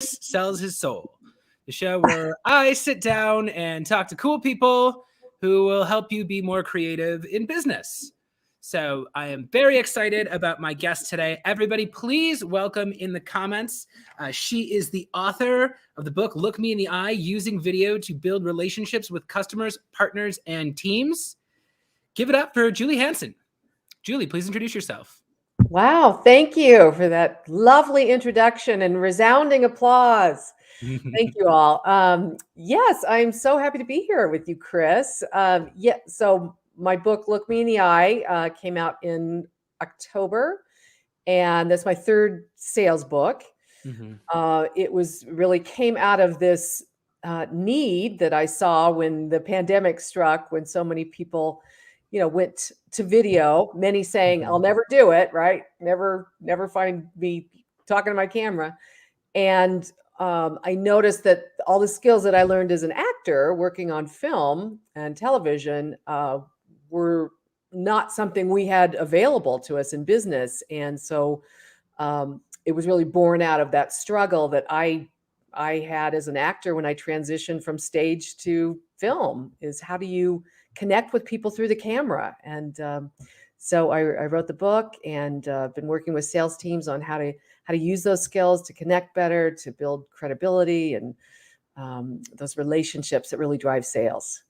Sells His Soul, the show where I sit down and talk to cool people who will help you be more creative in business. So I am very excited about my guest today. Everybody, please welcome in the comments. She is the author of the book, Look Me in the Eye, Using Video to Build Relationships with Customers, Partners, and Teams. Give it up for Julie Hansen. Julie, please introduce yourself. Wow, thank you for that lovely introduction and resounding applause. Thank you all. Yes, I'm so happy to be here with you, Chris. So my book, Look Me in the Eye, came out in October, and that's my third sales book. It was really came out of this need that I saw when the pandemic struck, when so many people went to video, many saying, I'll never do it, right? Never find me talking to my camera. And I noticed that all the skills that I learned as an actor working on film and television were not something we had available to us in business. And so it was really born out of that struggle that I had as an actor when I transitioned from stage to film, is how do you connect with people through the camera? And so I wrote the book, and been working with sales teams on how to use those skills to connect better, to build credibility and those relationships that really drive sales.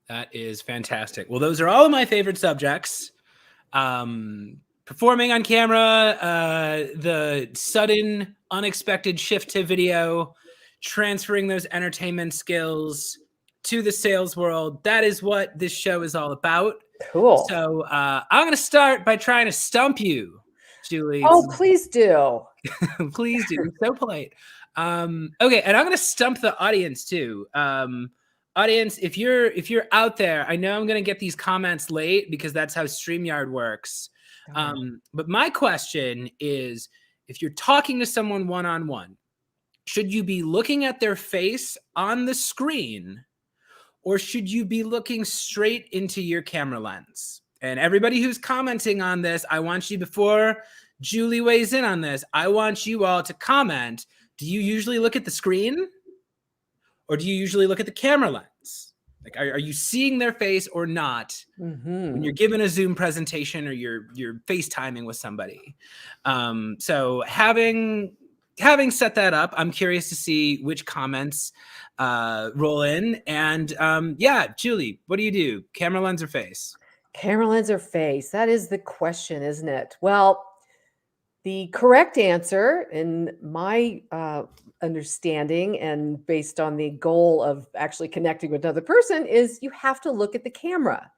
That is fantastic. Well, those are all of my favorite subjects. Performing on camera, the sudden, unexpected shift to video, transferring those entertainment skills to the sales world. That is what this show is all about. Cool. So I'm going to start by trying to stump you, Julie. Oh, please do. Please do. So polite. Okay, and I'm going to stump the audience too. Audience, if you're out there, I know I'm going to get these comments late because that's how StreamYard works. But my question is, if you're talking to someone one-on-one, should you be looking at their face on the screen, or should you be looking straight into your camera lens? And everybody who's commenting on this, I want you, before Julie weighs in on this, I want you all to comment. Do you usually look at the screen, or do you usually look at the camera lens? Like, are you seeing their face or not when you're given a Zoom presentation or you're FaceTiming with somebody? So having set that up, I'm curious to see which comments roll in. And Julie, what do you do? Camera lens or face? Camera lens or face? That is the question, isn't it? Well, the correct answer, in my understanding and based on the goal of actually connecting with another person, is you have to look at the camera.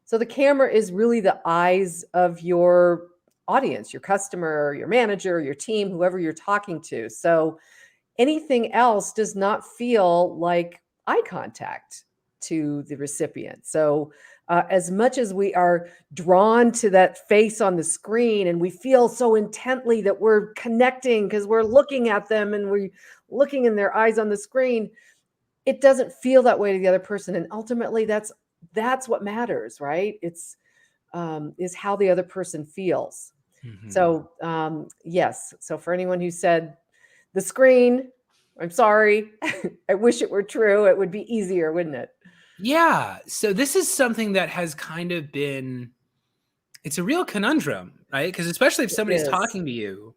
So the camera is really the eyes of your audience, your customer, your manager, your team, whoever you're talking to. So anything else does not feel like eye contact to the recipient. So as much as we are drawn to that face on the screen and we feel so intently that we're connecting because we're looking at them and we're looking in their eyes on the screen, it doesn't feel that way to the other person. And ultimately that's what matters, right? It's is how the other person feels. So yes. So for anyone who said the screen, I'm sorry. I wish it were true. It would be easier, wouldn't it? Yeah. So this is something that has kind of been, it's a real conundrum, right? Because especially if somebody's talking to you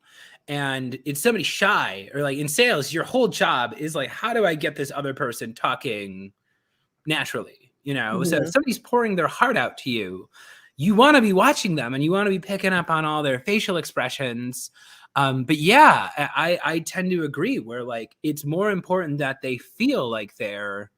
and it's somebody shy, or like in sales, your whole job is like, how do I get this other person talking naturally? So if somebody's pouring their heart out to you, you want to be watching them and you want to be picking up on all their facial expressions. But yeah, I tend to agree where like it's more important that they feel like they're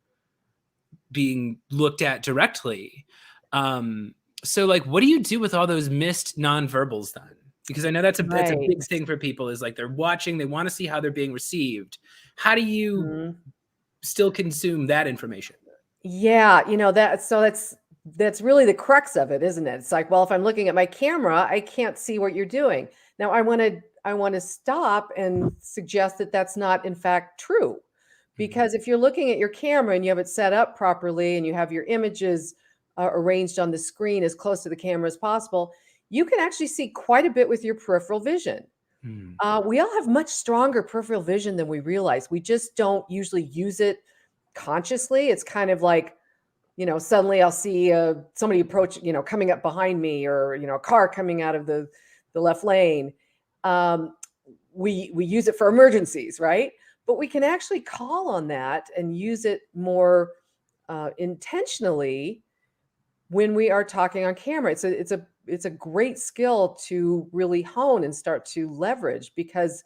being looked at directly. So like, what do you do with all those missed nonverbals then? Because I know that's a big thing for people, is like they're watching, they want to see how they're being received. How do you still consume that information? Yeah, that's really the crux of it, isn't it? It's like, well, if I'm looking at my camera, I can't see what you're doing. Now I want to stop and suggest that that's not in fact true. Because if you're looking at your camera and you have it set up properly and you have your images arranged on the screen as close to the camera as possible, you can actually see quite a bit with your peripheral vision. Mm. We all have much stronger peripheral vision than we realize. We just don't usually use it consciously. It's kind of like, suddenly I'll see somebody approach, coming up behind me, or, a car coming out of the left lane. We use it for emergencies, right? But we can actually call on that and use it more intentionally when we are talking on camera. It's a great skill to really hone and start to leverage, because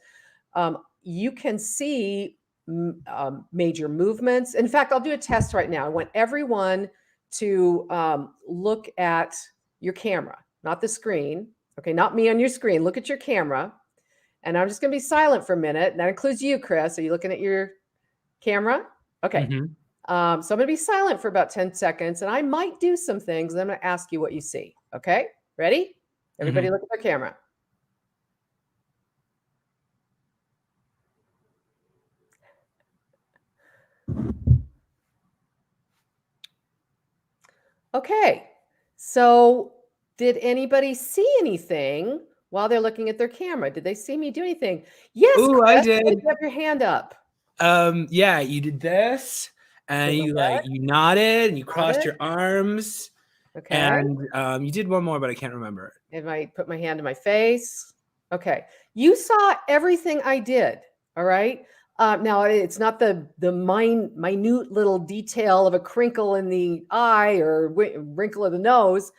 you can see major movements. In fact, I'll do a test right now. I want everyone to look at your camera, not the screen. Okay, not me on your screen. Look at your camera. And I'm just going to be silent for a minute. And that includes you, Chris. Are you looking at your camera? Okay. Mm-hmm. So I'm going to be silent for about 10 seconds, and I might do some things, and I'm going to ask you what you see. Okay? Ready? Everybody look at their camera. Okay. So did anybody see anything while they're looking at their camera? Did they see me do anything? Yes, Ooh, Chris, I did. you have your hand up. Yeah, you did this, and you nodded, and you crossed your arms. Okay. And you did one more, but I can't remember it. And I put my hand to my face. Okay. You saw everything I did. All right. Now it's not the minute little detail of a crinkle in the eye or wrinkle of the nose,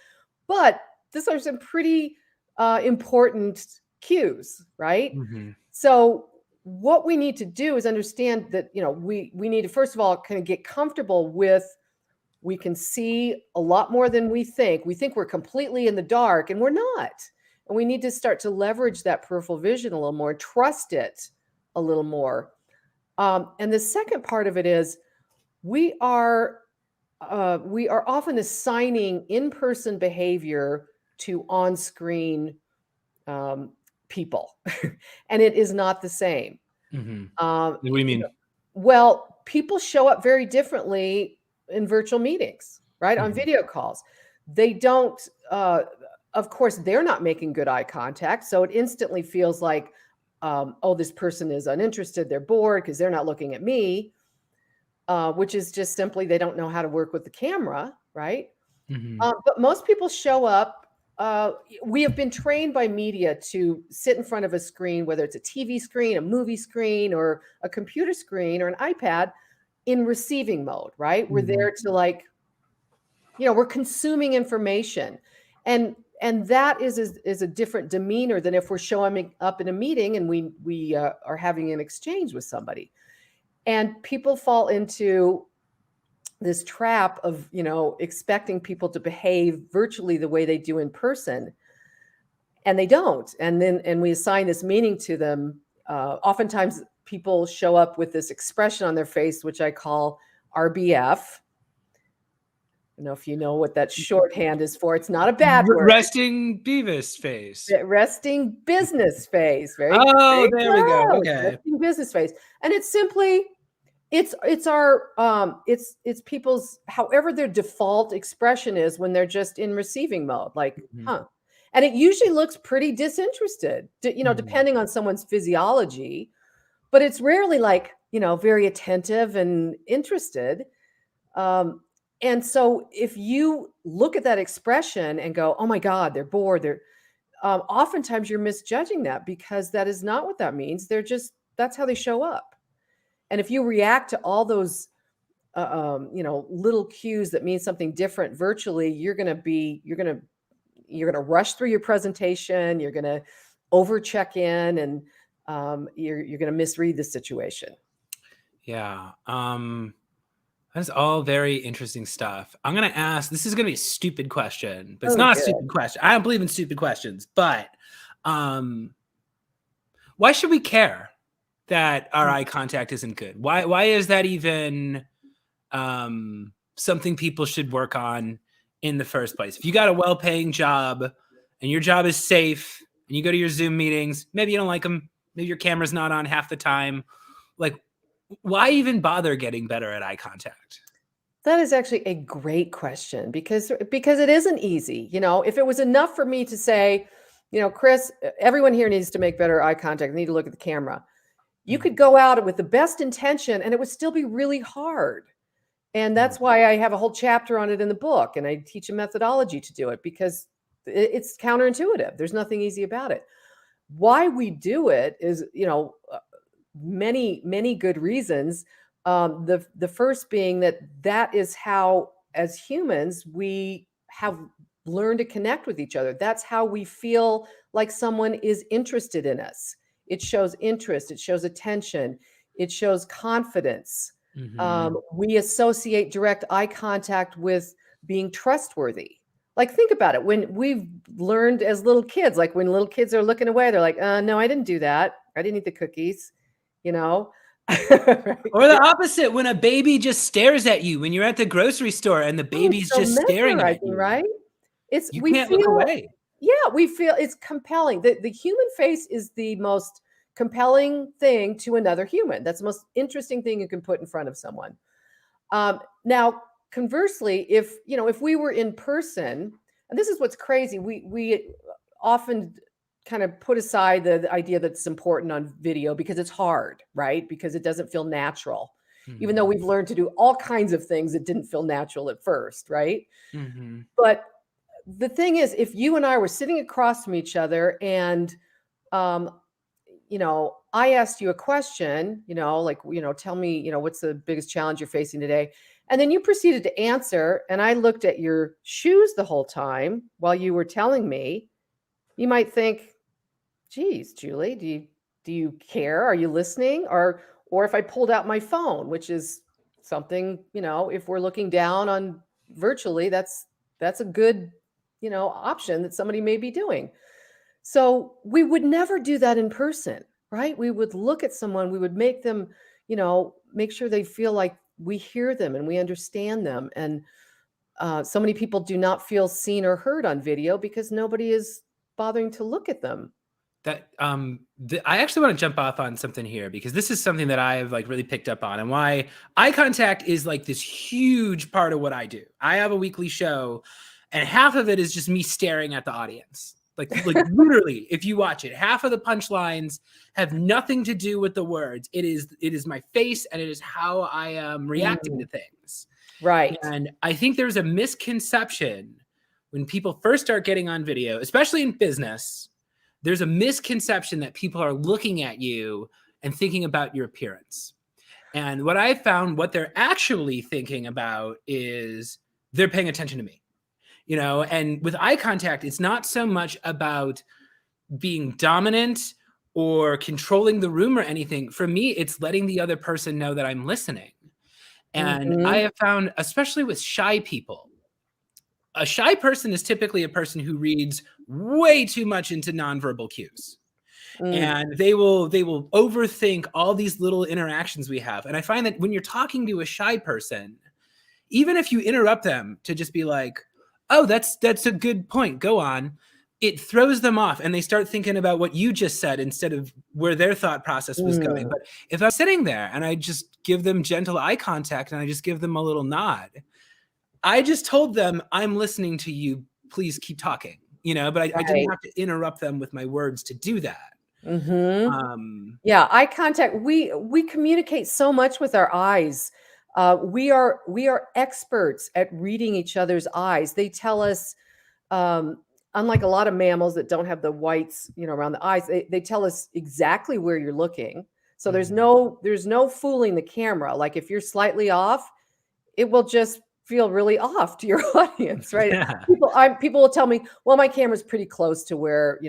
but these are some pretty important cues, right? Mm-hmm. So what we need to do is understand that, we need to, first of all, kind of get comfortable with, we can see a lot more than we think. We think we're completely in the dark, and we're not. And we need to start to leverage that peripheral vision a little more, trust it a little more. And the second part of it is we are often assigning in-person behavior to on-screen people, and it is not the same. Mm-hmm. What do you mean? Well, people show up very differently in virtual meetings, right? On video calls. They don't, of course, they're not making good eye contact. So it instantly feels like, oh, this person is uninterested. They're bored because they're not looking at me, which is just simply they don't know how to work with the camera, right? But most people show up. We have been trained by media to sit in front of a screen, whether it's a TV screen, a movie screen, or a computer screen, or an iPad, in receiving mode, right? We're there to we're consuming information. And that is a different demeanor than if we're showing up in a meeting and we are having an exchange with somebody. And people fall into this trap of, expecting people to behave virtually the way they do in person. And they don't. And we assign this meaning to them. Oftentimes people show up with this expression on their face, which I call RBF. I don't know if you know what that shorthand is for. It's not a bad word. Resting Beavis face. Resting business face. Very good. There we go. Okay. Resting business face. And it's simply, it's people's, however their default expression is when they're just in receiving mode, and it usually looks pretty disinterested, depending on someone's physiology, but it's rarely very attentive and interested. And so if you look at that expression and go, oh my God, they're bored, oftentimes you're misjudging that, because that is not what that means. That's how they show up. And if you react to all those, little cues that mean something different virtually, you're going to rush through your presentation. You're going to over check in, and you're going to misread the situation. Yeah. That's all very interesting stuff. I'm going to ask, this is going to be a stupid question, but it's not a stupid question. I don't believe in stupid questions, but why should we care that our eye contact isn't good? Why is that even something people should work on in the first place? If you got a well-paying job and your job is safe and you go to your Zoom meetings, maybe you don't like them, maybe your camera's not on half the time, why even bother getting better at eye contact? That is actually a great question, because it isn't easy. If it was enough for me to say, Chris, everyone here needs to make better eye contact. They need to look at the camera. You could go out with the best intention and it would still be really hard. And that's why I have a whole chapter on it in the book. And I teach a methodology to do it because it's counterintuitive. There's nothing easy about it. Why we do it is, many, many good reasons. The first being that is how, as humans, we have learned to connect with each other. That's how we feel like someone is interested in us. It shows interest. It shows attention. It shows confidence. We associate direct eye contact with being trustworthy. Like, think about it. When we've learned as little kids, like when little kids are looking away, they're like, no, I didn't do that. I didn't eat the cookies, Right? Or the opposite, when a baby just stares at you when you're at the grocery store and the baby's just staring at you. Right? You can't look away. Yeah, we feel it's compelling. The human face is the most compelling thing to another human. That's the most interesting thing you can put in front of someone. Now, conversely, if we were in person, and this is what's crazy, we often kind of put aside the idea that it's important on video because it's hard, right? Because it doesn't feel natural, even though we've learned to do all kinds of things that didn't feel natural at first, right? But the thing is, if you and I were sitting across from each other and I asked you a question, tell me, what's the biggest challenge you're facing today? And then you proceeded to answer, and I looked at your shoes the whole time while you were telling me, you might think, geez, Julie, do you care? Are you listening? Or if I pulled out my phone, which is something, if we're looking down on virtually, that's a good, option that somebody may be doing. So we would never do that in person, right? We would look at someone, we would make them, make sure they feel like we hear them and we understand them. And so many people do not feel seen or heard on video because nobody is bothering to look at them. That I actually want to jump off on something here because this is something that I've really picked up on, and why eye contact is this huge part of what I do. I have a weekly show, and half of it is just me staring at the audience. Like literally, if you watch it, half of the punchlines have nothing to do with the words. It is my face, and it is how I am reacting to things. Right. And I think there's a misconception when people first start getting on video, especially in business. There's a misconception that people are looking at you and thinking about your appearance. And what I found, what they're actually thinking about is they're paying attention to me. And with eye contact, it's not so much about being dominant or controlling the room or anything. For me, it's letting the other person know that I'm listening. And I have found, especially with shy people, a shy person is typically a person who reads way too much into nonverbal cues. And they will overthink all these little interactions we have. And I find that when you're talking to a shy person, even if you interrupt them to just be like, oh, that's a good point, go on, it throws them off and they start thinking about what you just said instead of where their thought process was going. But if I'm sitting there and I just give them gentle eye contact and I just give them a little nod, I just told them, I'm listening to you, please keep talking, but I didn't have to interrupt them with my words to do that. Yeah, eye contact, we communicate so much with our eyes. We are experts at reading each other's eyes. They tell us, unlike a lot of mammals that don't have the whites, around the eyes, they tell us exactly where you're looking. So there's no fooling the camera. Like if you're slightly off, it will just feel really off to your audience, right? Yeah. People will tell me, well, my camera's pretty close to where,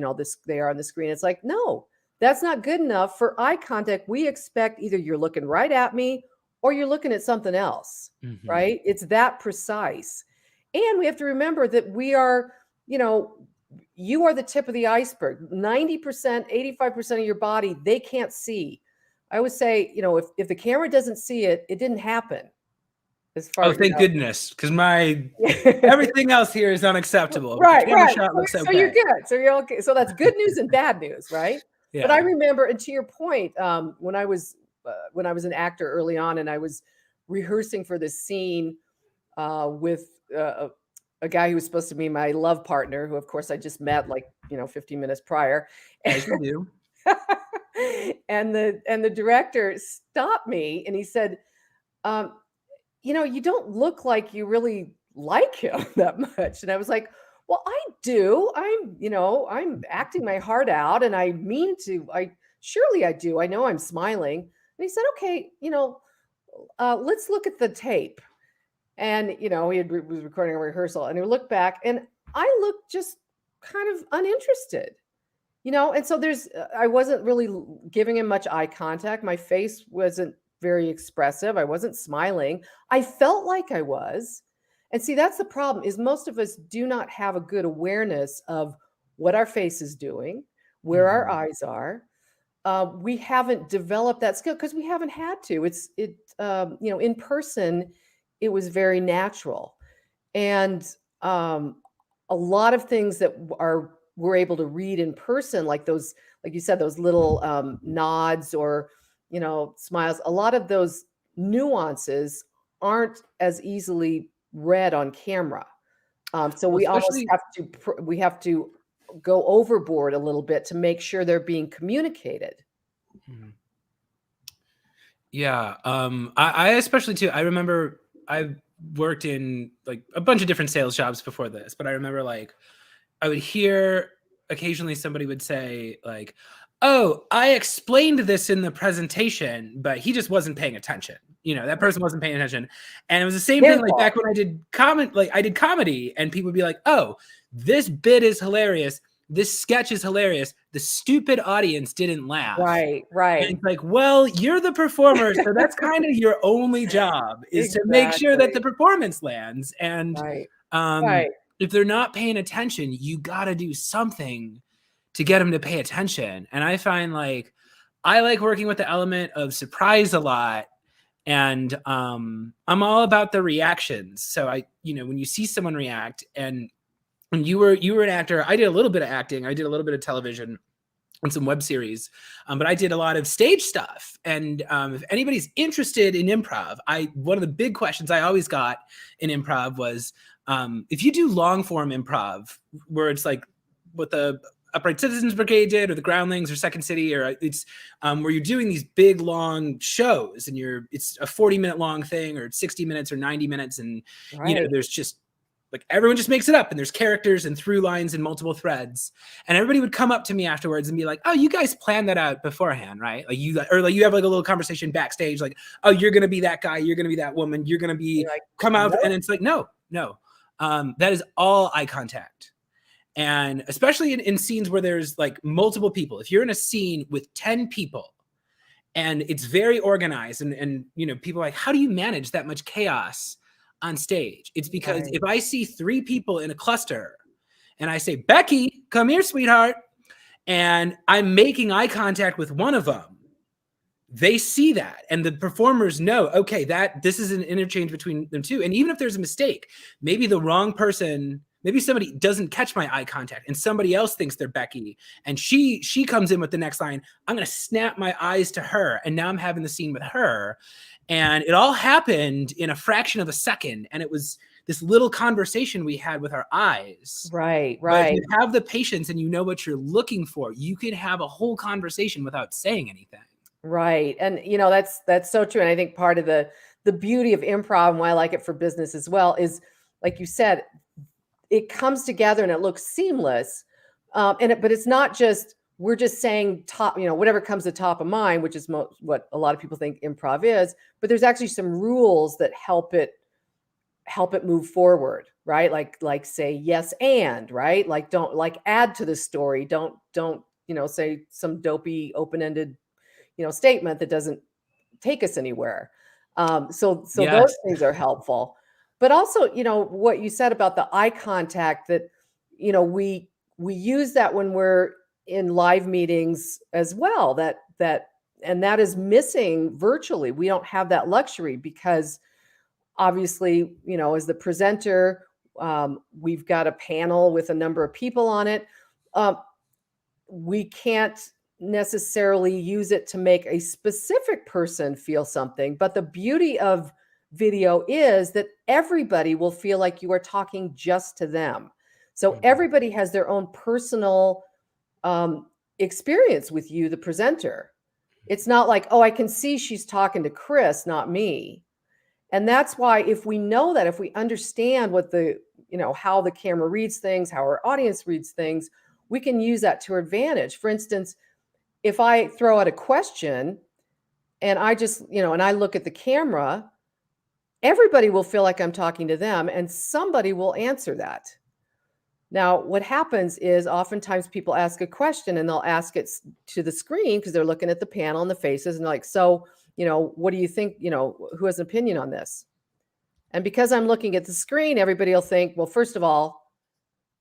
they are on the screen. It's like, no, that's not good enough for eye contact. We expect either you're looking right at me or you're looking at something else, right? It's that precise. And we have to remember that we are, you are the tip of the iceberg. 90%, 85% of your body, they can't see. I always say, if the camera doesn't see it, it didn't happen. As far as, thank goodness, because my everything else here is unacceptable. Right. So you're good. So you're okay. So that's good news and bad news, right? Yeah. But I remember, and to your point, when I was an actor early on, and I was rehearsing for this scene with a guy who was supposed to be my love partner, who of course I just met like, 15 minutes prior. As you do. And the director stopped me and he said, um, you don't look like you really like him that much. And I was like, well, I do. I'm acting my heart out and I mean to, surely I do. I know I'm smiling. And he said, okay, let's look at the tape. And, was recording a rehearsal and he looked back and I looked just kind of uninterested, and so I wasn't really giving him much eye contact. My face wasn't very expressive. I wasn't smiling. I felt like I was. And see, that's the problem is most of us do not have a good awareness of what our face is doing, where our eyes are. We haven't developed that skill because we haven't had to. In person, it was very natural. And a lot of things that we're able to read in person, like those, like you said, those little nods or, smiles, a lot of those nuances aren't as easily read on camera. So we almost have to go overboard a little bit to make sure they're being communicated. Yeah. I especially too, I remember I worked in like a bunch of different sales jobs before this, but I remember like I would hear occasionally somebody would say like, oh, I explained this in the presentation, but he just wasn't paying attention. That person wasn't paying attention. And it was the same thing like back when I did comedy and people would be like, oh, this bit is hilarious. This sketch is hilarious. The stupid audience didn't laugh. Right. And it's like, well, you're the performer, so that's kind of your only job is to make sure that the performance lands. And if they're not paying attention, you got to do something to get them to pay attention. And I find like I like working with the element of surprise a lot. And I'm all about the reactions. So when you see someone react, and when you were an actor, I did a little bit of acting, I did a little bit of television and some web series, but I did a lot of stage stuff. And if anybody's interested in improv, one of the big questions I always got in improv was, if you do long form improv, where it's like what the Upright Citizens Brigade did, or the Groundlings, or Second City, or it's where you're doing these big long shows, and it's a 40-minute long thing, or 60 minutes, or 90 minutes, and there's just like everyone just makes it up, and there's characters and through lines and multiple threads, and everybody would come up to me afterwards and be like, "Oh, you guys planned that out beforehand, right? Like you have like a little conversation backstage, like, oh, you're gonna be that guy, you're gonna be that woman, you're gonna be come out," and it's like, no, that is all eye contact. And especially in scenes where there's like multiple people, if you're in a scene with 10 people and it's very organized and people are like, how do you manage that much chaos on stage? It's because if I see 3 people in a cluster and I say, Becky, come here, sweetheart, and I'm making eye contact with one of them, they see that, and the performers know, okay, this is an interchange between them two. And even if there's a mistake, maybe the wrong person, maybe somebody doesn't catch my eye contact and somebody else thinks they're Becky, and she comes in with the next line, I'm going to snap my eyes to her, and now I'm having the scene with her. And it all happened in a fraction of a second, and it was this little conversation we had with our eyes. Right. But if you have the patience and you know what you're looking for, you can have a whole conversation without saying anything. Right. And that's so true. And I think part of the beauty of improv, and why I like it for business as well, is like you said, it comes together and it looks seamless. But it's not just, we're just saying whatever comes to top of mind, which is what a lot of people think improv is, but there's actually some rules that help it move forward, right? Like say yes and, right? Like don't add to the story. Don't say some dopey open-ended statement that doesn't take us anywhere. So yes. Those things are helpful. But also, what you said about the eye contact, that, we use that when we're in live meetings as well, and that is missing virtually. We don't have that luxury because obviously, as the presenter, we've got a panel with a number of people on it. We can't necessarily use it to make a specific person feel something, but the beauty of video is that everybody will feel like you are talking just to them. So Mhm. everybody has their own personal experience with you, the presenter. It's not like, oh, I can see she's talking to Chris, not me. And that's why if we know that, if we understand what how the camera reads things, how our audience reads things, we can use that to our advantage. For instance, if I throw out a question and I just, and I look at the camera, everybody will feel like I'm talking to them and somebody will answer that. Now, what happens is oftentimes people ask a question and they'll ask it to the screen because they're looking at the panel and the faces and like, so, what do you think, who has an opinion on this? And because I'm looking at the screen, everybody will think, well, first of all,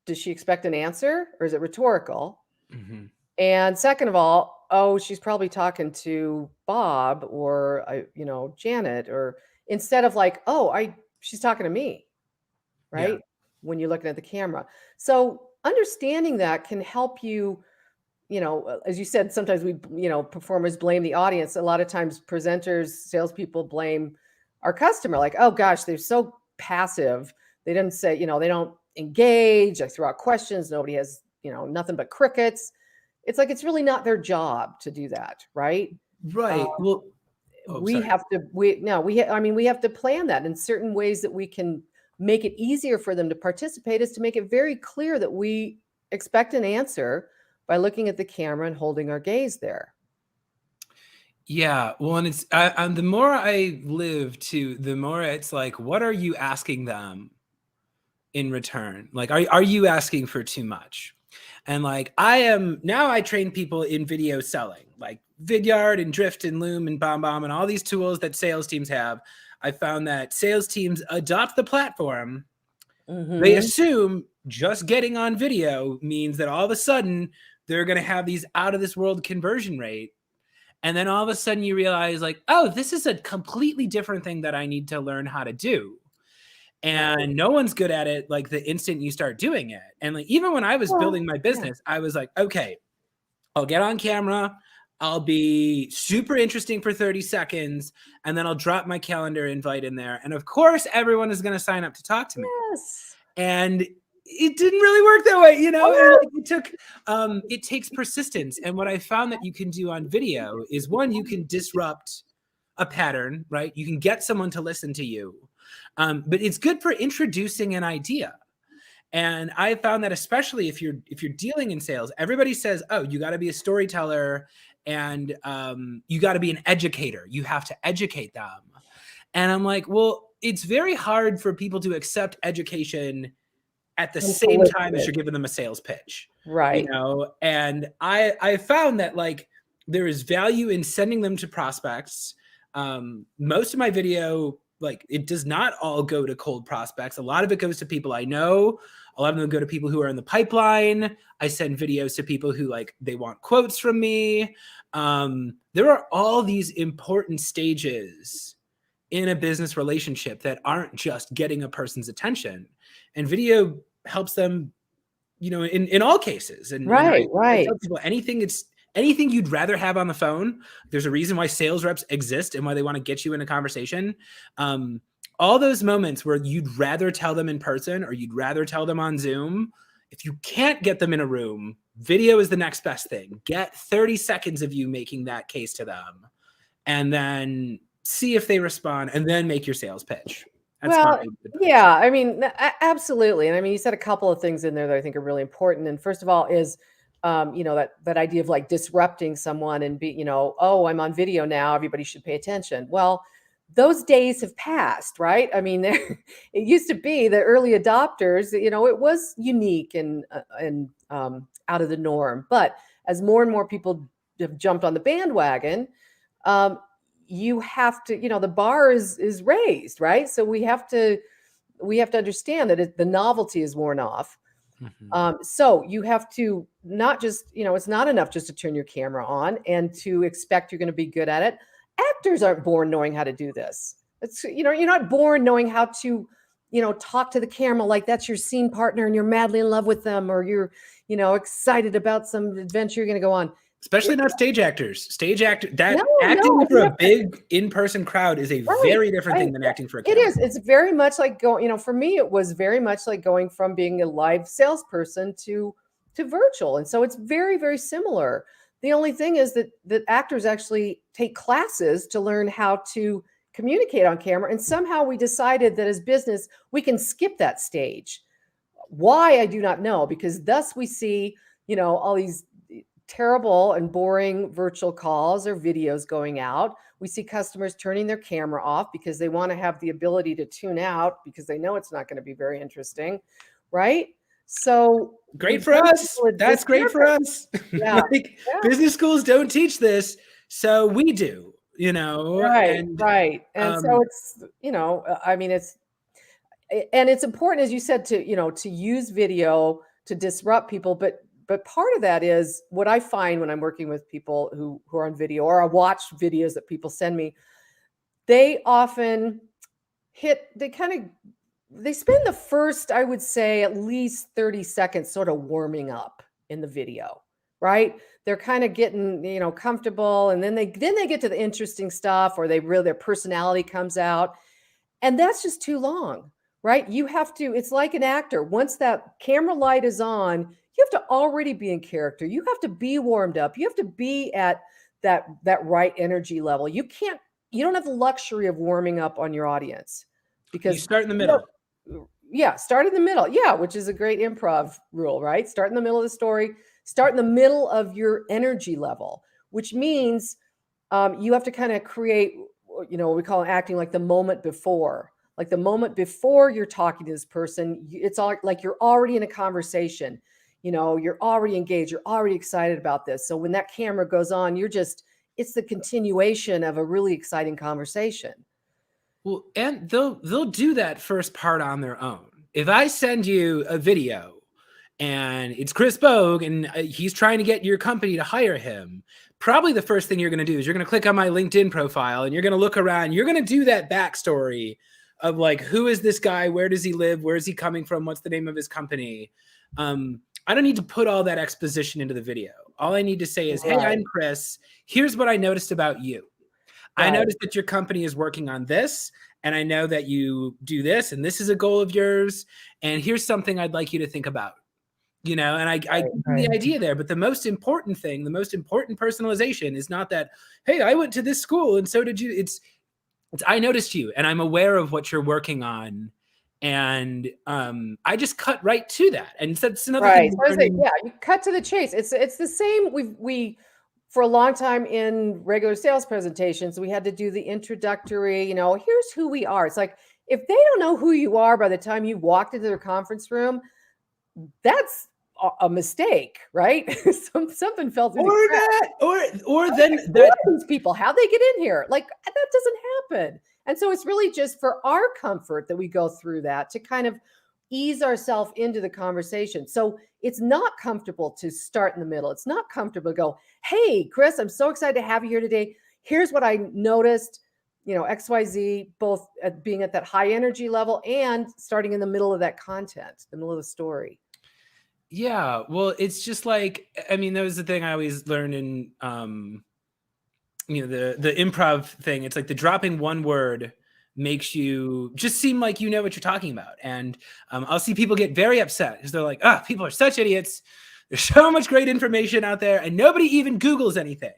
does she expect an answer or is it rhetorical? Mm-hmm. And second of all, oh, she's probably talking to Bob or, Janet, or instead of like, oh, she's talking to me, right? Yeah. When you're looking at the camera. So understanding that can help you, as you said, sometimes we, performers blame the audience. A lot of times presenters, salespeople blame our customer, like, oh gosh, they're so passive. They didn't say, they don't engage. I throw out questions. Nobody has, nothing but crickets. It's like, it's really not their job to do that. Right. Right. Well, We sorry. have to, we have to plan that in certain ways that we can make it easier for them to participate, is to make it very clear that we expect an answer by looking at the camera and holding our gaze there. Yeah. Well, and the more I live too, the more it's like, what are you asking them in return? Like, are you asking for too much? And like, I train people in video selling, like Vidyard and Drift and Loom and BombBomb and all these tools that sales teams have. I found that sales teams adopt the platform. They assume just getting on video means that all of a sudden they're going to have these out of this world conversion rate. And then all of a sudden you realize like, oh, this is a completely different thing that I need to learn how to do. And no one's good at it like the instant you start doing it. And like, even when I was building my business, I was like, okay, I'll get on camera. I'll be super interesting for 30 seconds. And then I'll drop my calendar invite in there. And of course, everyone is going to sign up to talk to me. Yes. And it didn't really work that way, it takes persistence. And what I found that you can do on video is, one, you can disrupt a pattern, right? You can get someone to listen to you. But it's good for introducing an idea. And I found that especially if you're dealing in sales, everybody says, oh, you got to be a storyteller and you got to be an educator. You have to educate them. And I'm like, well, it's very hard for people to accept education at the same time as you're giving them a sales pitch. Right. And I found that like there is value in sending them to prospects. Most of my video, like, it does not all go to cold prospects. A lot of it goes to people I know. A lot of them go to people who are in the pipeline. I send videos to people who like, they want quotes from me. There are all these important stages in a business relationship that aren't just getting a person's attention, and video helps them, in all cases. And I tell people anything you'd rather have on the phone. There's a reason why sales reps exist and why they want to get you in a conversation. All those moments where you'd rather tell them in person or you'd rather tell them on Zoom, if you can't get them in a room, video is the next best thing. Get 30 seconds of you making that case to them and then see if they respond and then make your sales pitch. Yeah, I mean, absolutely. And I mean, you said a couple of things in there that I think are really important. And first of all is, that idea of like disrupting someone and oh, I'm on video now, everybody should pay attention. Well, those days have passed, right? I mean, it used to be the early adopters, it was unique and out of the norm. But as more and more people have jumped on the bandwagon, you have to, the bar is raised, right? So we have to understand that the novelty is worn off. So you have to not just, it's not enough just to turn your camera on and to expect you're going to be good at it. Actors aren't born knowing how to do this. It's, you're not born knowing how to, talk to the camera like that's your scene partner and you're madly in love with them, or you're, excited about some adventure you're going to go on. Especially not stage actors. That No, acting no, for a big in-person crowd is a very different thing than acting for a It camera. is. It's very much like going, for me, it was very much like going from being a live salesperson to virtual. And so it's very, very similar. The only thing is that actors actually take classes to learn how to communicate on camera. And somehow we decided that as business, we can skip that stage. Why, I do not know, because thus we see, all these terrible and boring virtual calls or videos going out. We see customers turning their camera off because they want to have the ability to tune out because they know it's not going to be very interesting, right? So great for us. That's great for us. Yeah. Business schools don't teach this, so we do, Right, right. And so it's, I mean, it's important, as you said, to use video to disrupt people, but part of that is what I find when I'm working with people who are on video, or I watch videos that people send me. They often they spend the first, I would say, at least 30 seconds sort of warming up in the video, right? They're kind of getting, comfortable, and then they get to the interesting stuff, or their personality comes out, and that's just too long, right? It's like an actor. Once that camera light is on, you have to already be in character. You have to be warmed up. You have to be at that right energy level. You don't have the luxury of warming up on your audience, because you start in the middle. Yeah, start in the middle. Yeah, which is a great improv rule, right? Start in the middle of the story. Start in the middle of your energy level, which means you have to kind of create, what we call acting, like the moment before. Like the moment before you're talking to this person, it's all like you're already in a conversation. You're already engaged. You're already excited about this. So when that camera goes on, it's the continuation of a really exciting conversation. Well, and they'll do that first part on their own. If I send you a video and it's Chris Bogue and he's trying to get your company to hire him, probably the first thing you're going to do is you're going to click on my LinkedIn profile and you're going to look around. You're going to do that backstory of like, who is this guy? Where does he live? Where is he coming from? What's the name of his company? I don't need to put all that exposition into the video. All I need to say is, hey, I'm Chris. Here's what I noticed about you. I noticed that your company is working on this, and I know that you do this, and this is a goal of yours, and here's something I'd like you to think about. And I give you the idea there. But the most important thing, the most important personalization is not that, hey, I went to this school and so did you. It's I noticed you and I'm aware of what you're working on. And I just cut right to that. And that's another thing. You cut to the chase. It's the same. We for a long time in regular sales presentations, we had to do the introductory, here's who we are. It's like, if they don't know who you are by the time you walked into their conference room, that's a mistake, right? Something fell through the cracks. Or these people, how they get in here? Like, that doesn't happen. And so it's really just for our comfort that we go through that, to kind of ease ourselves into the conversation. So it's not comfortable to start in the middle. It's not comfortable to go, hey, Chris, I'm so excited to have you here today. Here's what I noticed, XYZ, both being at that high energy level and starting in the middle of that content, the middle of the story. Yeah, well, it's just like, I mean, that was the thing I always learned in, the improv thing. It's like the dropping one word makes you just seem like you know what you're talking about. And I'll see people get very upset because they're like, people are such idiots. There's so much great information out there and nobody even Googles anything.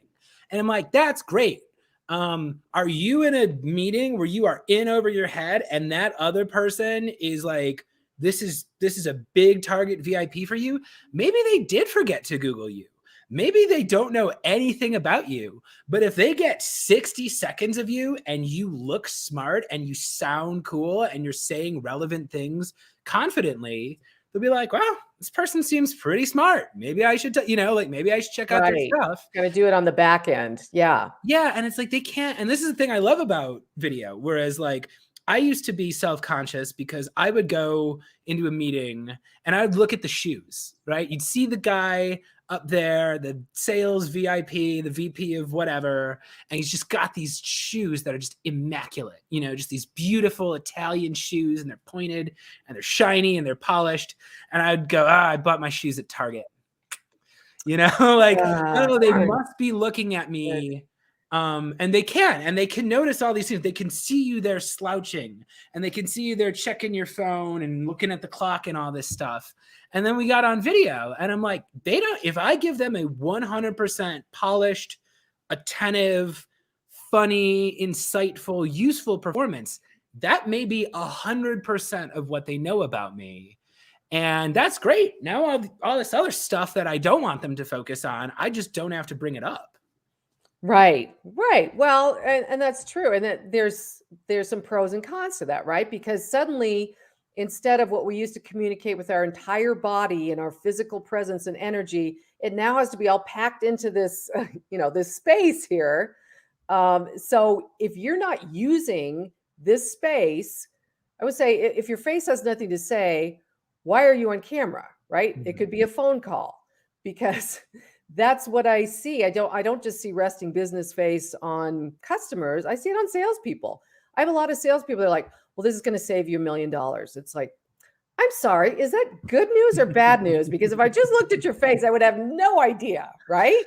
And I'm like, that's great. Are you in a meeting where you are in over your head and that other person is like, this is a big target VIP for you? Maybe they did forget to Google you. Maybe they don't know anything about you, but if they get 60 seconds of you and you look smart and you sound cool and you're saying relevant things confidently, they'll be like, wow, this person seems pretty smart. Maybe I should, maybe I should check out their stuff. Got to do it on the back end. Yeah. Yeah. And it's like, they can't. And this is the thing I love about video. Whereas like, I used to be self-conscious because I would go into a meeting and I would look at the shoes, right? You'd see the guy up there, the sales VIP, the VP of whatever, and he's just got these shoes that are just immaculate, just these beautiful Italian shoes, and they're pointed and they're shiny and they're polished. And I'd go, I bought my shoes at Target. you know, like, I don't know, they Darn. must be looking at me. And they can notice all these things. They can see you there slouching, and they can see you there checking your phone and looking at the clock and all this stuff. And then we got on video, and I'm like, if I give them a 100% polished, attentive, funny, insightful, useful performance, that may be 100% of what they know about me. And that's great. Now all this other stuff that I don't want them to focus on, I just don't have to bring it up. Right, right. Well, and that's true. And that there's some pros and cons to that, right? Because suddenly, instead of what we used to communicate with our entire body and our physical presence and energy, it now has to be all packed into this, this space here. So if you're not using this space, I would say if your face has nothing to say, why are you on camera, right? It could be a phone call, because that's what I see. I don't just see resting business face on customers. I see it on salespeople. I have a lot of salespeople that are like, well, this is going to save you $1 million. It's like, I'm sorry, is that good news or bad news? Because if I just looked at your face, I would have no idea, right?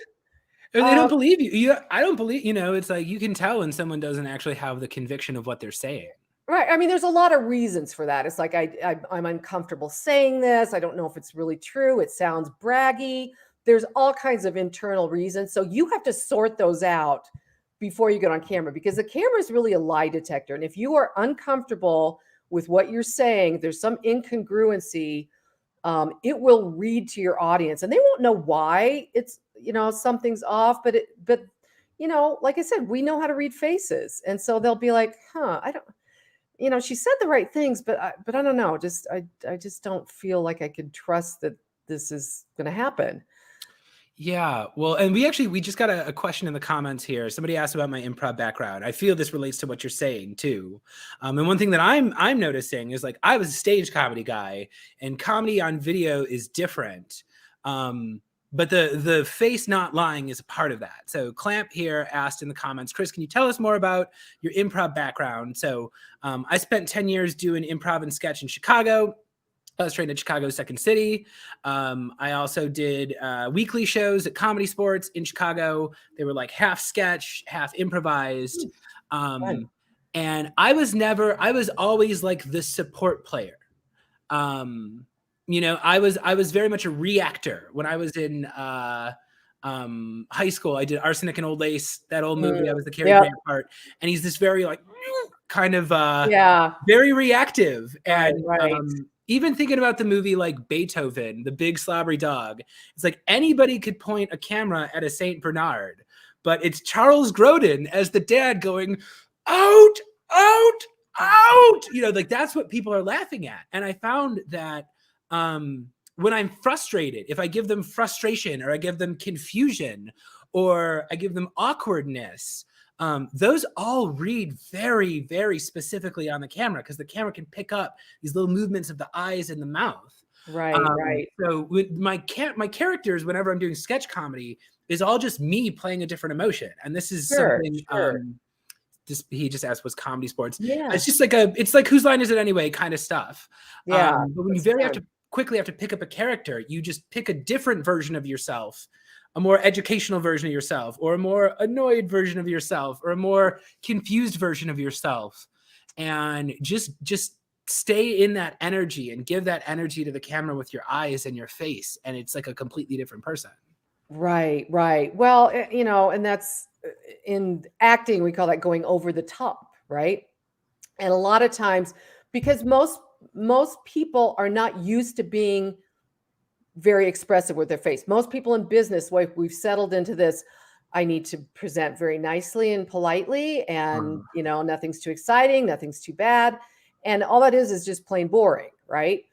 They don't believe you. I don't believe, it's like you can tell when someone doesn't actually have the conviction of what they're saying. Right. I mean, there's a lot of reasons for that. It's like, I'm uncomfortable saying this. I don't know if it's really true. It sounds braggy. There's all kinds of internal reasons. So you have to sort those out before you get on camera, because the camera is really a lie detector. And if you are uncomfortable with what you're saying, there's some incongruency, it will read to your audience, and they won't know why it's, something's off, but like I said, we know how to read faces. And so they'll be like, I don't, she said the right things, but I don't know. I just don't feel like I could trust that this is going to happen. Yeah, well, and we just got a question in the comments here. Somebody asked about my improv background. I feel this relates to what you're saying too. And one thing that I'm noticing is, like, I was a stage comedy guy, and comedy on video is different. But the face not lying is a part of that. So Clamp here asked in the comments, Chris, can you tell us more about your improv background? So I spent 10 years doing improv and sketch in Chicago. I was trained at Chicago Second City. I also did weekly shows at Comedy Sports in Chicago. They were like half sketch, half improvised. And I was always like the support player. I was very much a reactor. When I was in high school, I did Arsenic and Old Lace, that old movie. I was the Cary Grant part. And he's this very like kind of very reactive. And right. Even thinking about the movie like Beethoven, the big slobbery dog, it's like anybody could point a camera at a Saint Bernard, but it's Charles Grodin as the dad going, out, out, out. Like that's what people are laughing at. And I found that when I'm frustrated, if I give them frustration, or I give them confusion, or I give them awkwardness, those all read very, very specifically on the camera, because the camera can pick up these little movements of the eyes and the mouth. Right, right. So with my characters, whenever I'm doing sketch comedy, is all just me playing a different emotion. And this is something. He just asked, was Comedy Sports? Yeah, it's just like it's like whose line is it anyway kind of stuff. Yeah, but when you quickly have to pick up a character, you just pick a different version of yourself, a more educational version of yourself, or a more annoyed version of yourself, or a more confused version of yourself, and just stay in that energy and give that energy to the camera with your eyes and your face, and it's like a completely different person. Right, right. Well, and that's in acting, we call that going over the top, right? And a lot of times, because most people are not used to being very expressive with their face. Most people in business, we've settled into this, I need to present very nicely and politely, and nothing's too exciting, nothing's too bad, and all that is just plain boring, right?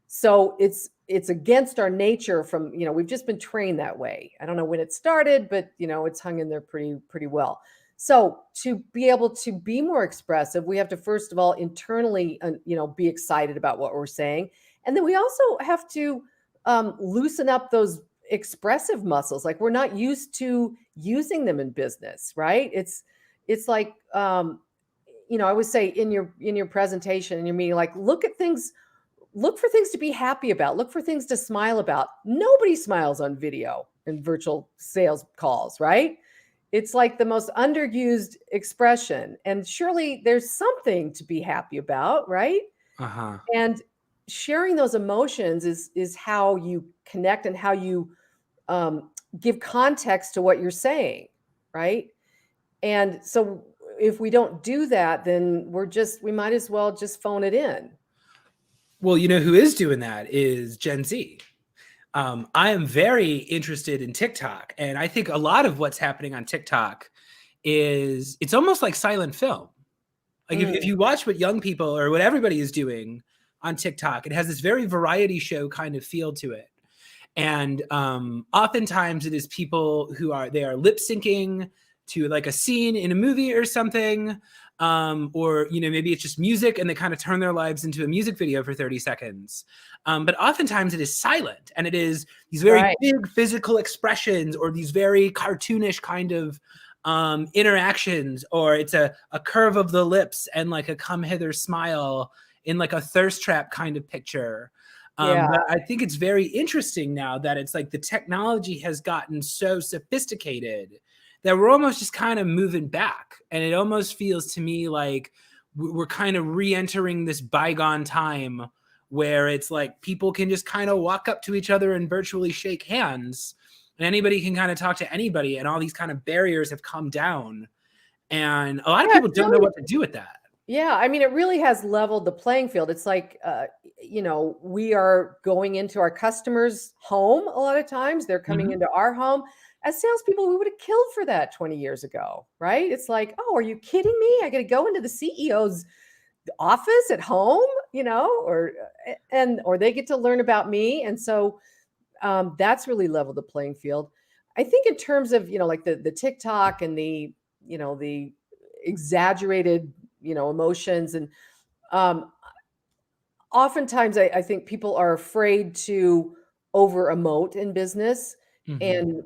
So it's against our nature from, we've just been trained that way. I don't know when it started, but it's hung in there pretty well. So to be able to be more expressive, we have to first of all internally be excited about what we're saying, and then we also have to loosen up those expressive muscles. Like, we're not used to using them in business, right? It's like, I would say in your presentation, in your meeting, like, look for things to be happy about. Look for things to smile about. Nobody smiles on video. in virtual sales calls, right? It's like the most underused expression. And surely there's something to be happy about, right? Uh-huh. And sharing those emotions is how you connect and how you give context to what you're saying, right? And so if we don't do that, then we might as well just phone it in. Well, you know who is doing that is Gen Z. I am very interested in TikTok, and I think a lot of what's happening on TikTok is it's almost like silent film. Like if you watch what young people or what everybody is doing on TikTok, it has this very variety show kind of feel to it. And oftentimes it is people who are lip syncing to like a scene in a movie or something, or maybe it's just music and they kind of turn their lives into a music video for 30 seconds. But oftentimes it is silent, and it is these very big physical expressions or these very cartoonish kind of interactions, or it's a curve of the lips and like a come hither smile in like a thirst trap kind of picture. But I think it's very interesting now that it's like the technology has gotten so sophisticated that we're almost just kind of moving back. And it almost feels to me like we're kind of re-entering this bygone time where it's like people can just kind of walk up to each other and virtually shake hands, and anybody can kind of talk to anybody, and all these kind of barriers have come down. And a lot of people don't know what to do with that. Yeah, I mean, it really has leveled the playing field. It's like, we are going into our customers' home a lot of times. They're coming into our home. As salespeople, we would have killed for that 20 years ago, right? It's like, oh, are you kidding me? I got to go into the CEO's office at home, or they get to learn about me. And so that's really leveled the playing field. I think in terms of, like the TikTok and the exaggerated emotions, and oftentimes I think people are afraid to over emote in business. And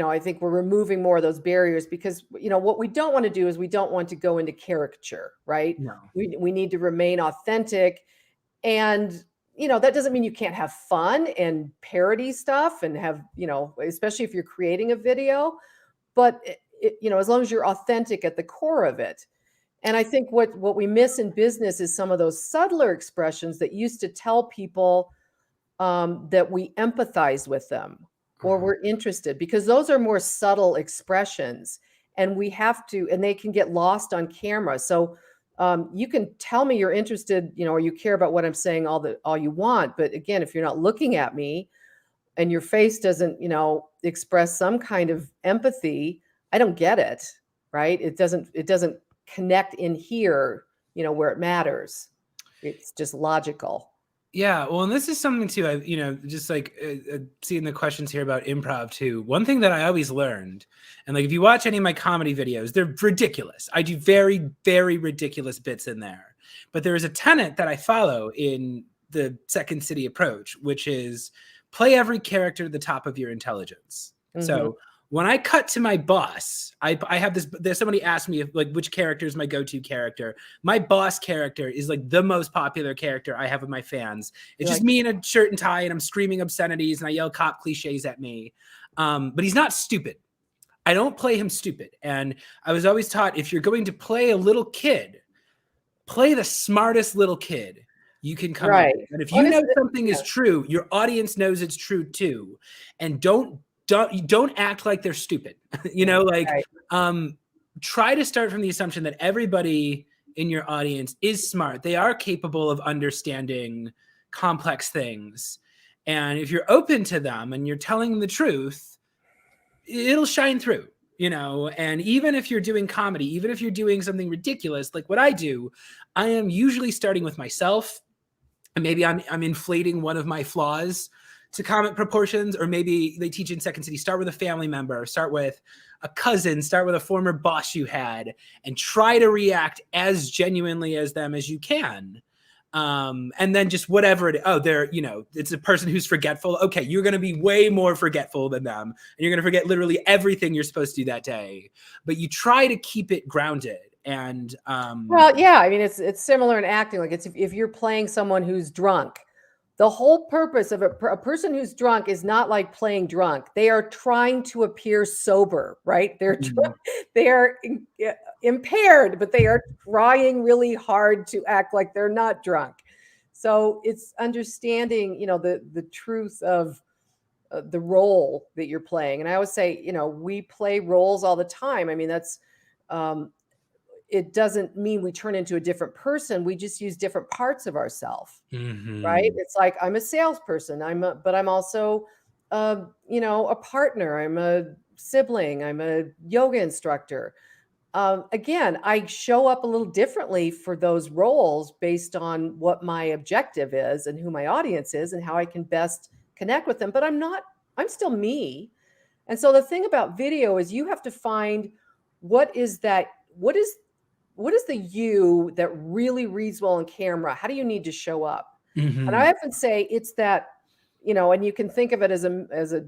I think we're removing more of those barriers because, what we don't want to do is we don't want to go into caricature, right? No. We need to remain authentic. And, that doesn't mean you can't have fun and parody stuff and have, especially if you're creating a video, but as long as you're authentic at the core of it. And I think what we miss in business is some of those subtler expressions that used to tell people that we empathize with them or we're interested, because those are more subtle expressions, and they can get lost on camera. So you can tell me you're interested, or you care about what I'm saying all you want. But again, if you're not looking at me and your face doesn't, express some kind of empathy, I don't get it, right? It doesn't connect in here, where it matters. It's just logical. Yeah, well, and this is something too. I, just like seeing the questions here about improv too. One thing that I always learned, and like if you watch any of my comedy videos, they're ridiculous. I do very, very ridiculous bits in there. But there is a tenet that I follow in the Second City approach, which is play every character to the top of your intelligence. So when I cut to my boss, I have this. There's somebody asked me which character is my go-to character. My boss character is like the most popular character I have with my fans. It's just me in a shirt and tie, and I'm screaming obscenities, and I yell cop cliches at me. But he's not stupid. I don't play him stupid. And I was always taught, if you're going to play a little kid, play the smartest little kid you can come up with. And if you know something is true, your audience knows it's true too. And don't act like they're stupid. Try to start from the assumption that everybody in your audience is smart. They are capable of understanding complex things. And if you're open to them and you're telling them the truth, it'll shine through, and even if you're doing comedy, even if you're doing something ridiculous, like what I do, I am usually starting with myself, and maybe I'm inflating one of my flaws to comic proportions, or maybe they teach in Second City, start with a family member, start with a cousin, start with a former boss you had, and try to react as genuinely as them as you can. And then just whatever it's a person who's forgetful. Okay, you're going to be way more forgetful than them, and you're going to forget literally everything you're supposed to do that day. But you try to keep it grounded. And well, yeah, I mean, it's similar in acting. Like if you're playing someone who's drunk, The whole purpose of a person who's drunk is not like playing drunk. They are trying to appear sober, right? They are impaired, but they are trying really hard to act like they're not drunk. So it's understanding, the truth of the role that you're playing. And I always say, we play roles all the time. I mean, that's it doesn't mean we turn into a different person. We just use different parts of ourselves. Right? It's like I'm a salesperson. But I'm also, a partner. I'm a sibling. I'm a yoga instructor. Again, I show up a little differently for those roles based on what my objective is and who my audience is and how I can best connect with them. But I'm still me. And so the thing about video is you have to find what is the you that really reads well on camera? How do you need to show up? And I often say it's that, and you can think of it as a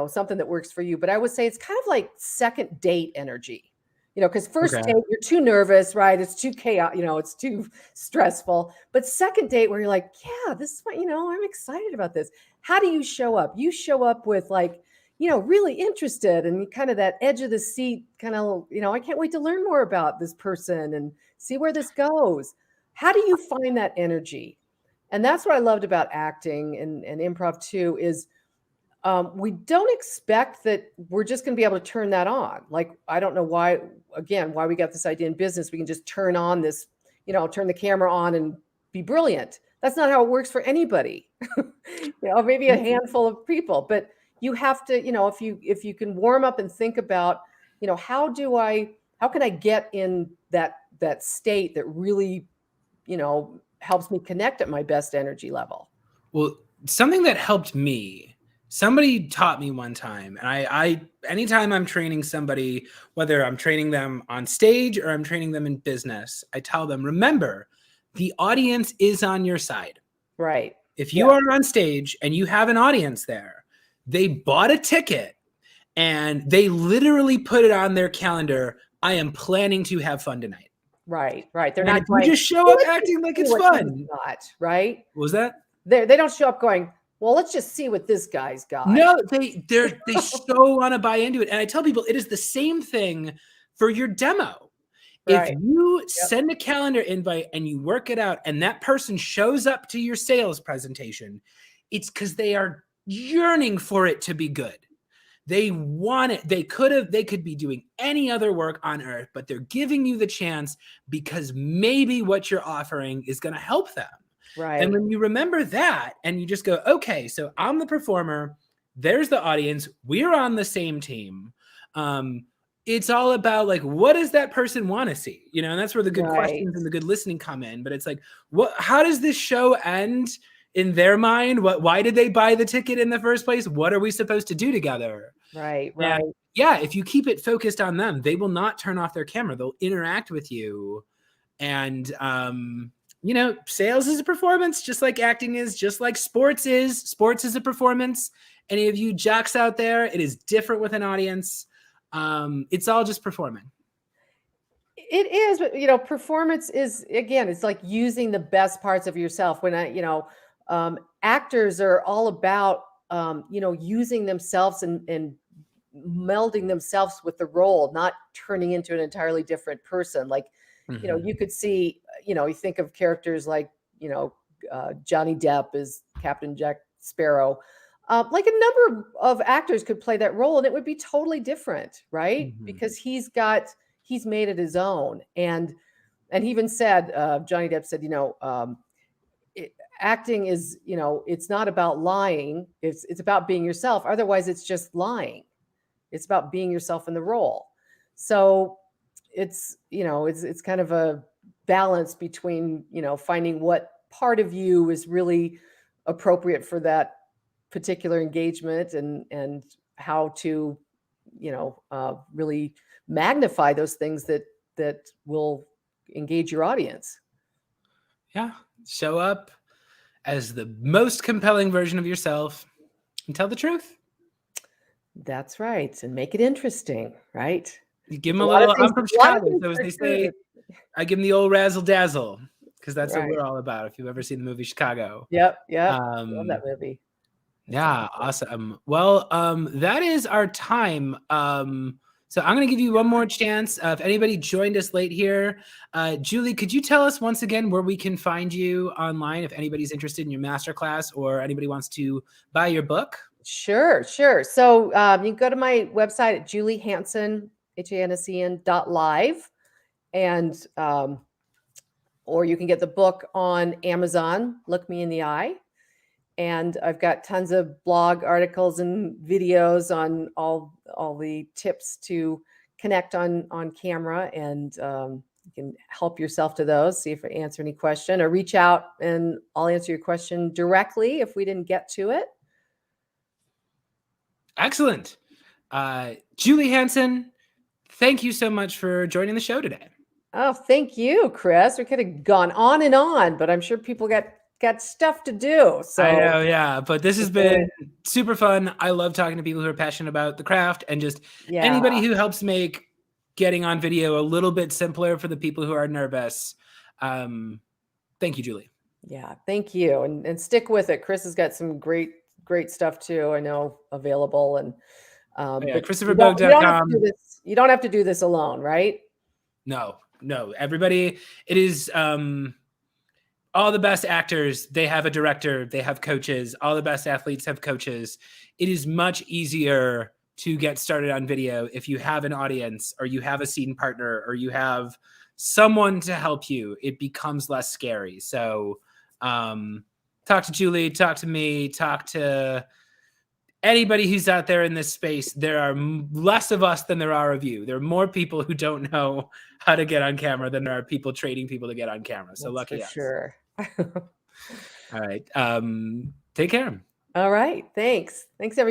something that works for you, but I would say it's kind of like second date energy, because first date, you're too nervous, right? It's too chaotic, it's too stressful. But second date where you're like, yeah, this is what, I'm excited about this. How do you show up? You show up with like, really interested and kind of that edge of the seat kind of, I can't wait to learn more about this person and see where this goes. How do you find that energy? And that's what I loved about acting and improv too, is we don't expect that we're just going to be able to turn that on. Like, I don't know why we got this idea in business. We can just turn on this, turn the camera on and be brilliant. That's not how it works for anybody. Maybe a handful of people, but you have to, if you can warm up and think about, how can I get in that state that really, helps me connect at my best energy level. Well, something that helped me, somebody taught me one time, and I anytime I'm training somebody, whether I'm training them on stage or I'm training them in business, I tell them, remember, the audience is on your side. Right. If you are on stage and you have an audience there, they bought a ticket and they literally put it on their calendar. I am planning to have fun tonight. Right. They're and not going, you just show up acting like it's fun. Not right. What was that? They don't show up going, well, let's just see what this guy's got. No, they so want to buy into it. And I tell people it is the same thing for your demo. Right. If you send a calendar invite and you work it out and that person shows up to your sales presentation, it's because they are yearning for it to be good. They want it. They could be doing any other work on earth, but they're giving you the chance because maybe what you're offering is going to help them. Right. And when you remember that and you just go, okay, so I'm the performer, there's the audience, we're on the same team. It's all about like, what does that person want to see? And that's where the good questions and the good listening come in. But it's like, how does this show end in their mind? Why did they buy the ticket in the first place? What are we supposed to do together? Right. And if you keep it focused on them, they will not turn off their camera. They'll interact with you. And, sales is a performance, just like acting is, just like sports is. Sports is a performance. Any of you jocks out there, it is different with an audience. It's all just performing. It is, but performance is, again, it's like using the best parts of yourself. When actors are all about, using themselves and melding themselves with the role, not turning into an entirely different person. Like, you could see, you think of characters like, Johnny Depp as Captain Jack Sparrow. Like a number of actors could play that role and it would be totally different, right? Mm-hmm. Because he's made it his own. And he even said, Johnny Depp said, acting is, it's not about lying. It's about being yourself. Otherwise it's just lying. It's about being yourself in the role. So it's kind of a balance between, finding what part of you is really appropriate for that particular engagement and how to, really magnify those things that will engage your audience. Yeah. Show up as the most compelling version of yourself and tell the truth. That's right. And make it interesting, right? You give them a little, I'm from Chicago, so as they say, I give them the old razzle dazzle. because that's what Right. we're all about. If you've ever seen the movie Chicago. Yep. Love that movie. Yeah, awesome. Well, that is our time. So I'm going to give you one more chance. If anybody joined us late here, Julie, could you tell us once again where we can find you online if anybody's interested in your masterclass or anybody wants to buy your book? Sure. So you can go to my website at Julie Hansen, HANSEN.live, and or you can get the book on Amazon, Look Me in the Eye. And I've got tons of blog articles and videos on all the tips to connect on camera, and you can help yourself to those, see if I answer any question, or reach out and I'll answer your question directly if we didn't get to it. Excellent. Julie Hansen, thank you so much for joining the show today. Oh, thank you, Chris. We could have gone on and on, but I'm sure people got stuff to do. So I know, yeah, but this has been super fun. I love talking to people who are passionate about the craft, and just anybody who helps make getting on video a little bit simpler for the people who are nervous. Thank you, Julie. Yeah, thank you. And stick with it. Chris has got some great stuff too, I know, available. And but ChristopherBogue.com. You don't have to do this alone, right? No, everybody, it is all the best actors, they have a director, they have coaches. All the best athletes have coaches. It is much easier to get started on video if you have an audience, or you have a scene partner, or you have someone to help you. It becomes less scary. So talk to Julie, talk to me, talk to anybody who's out there in this space. There are less of us than there are of you. There are more people who don't know how to get on camera than there are people training people to get on camera. So That's lucky for us. sure. All right. Take care. All right. Thanks, everybody.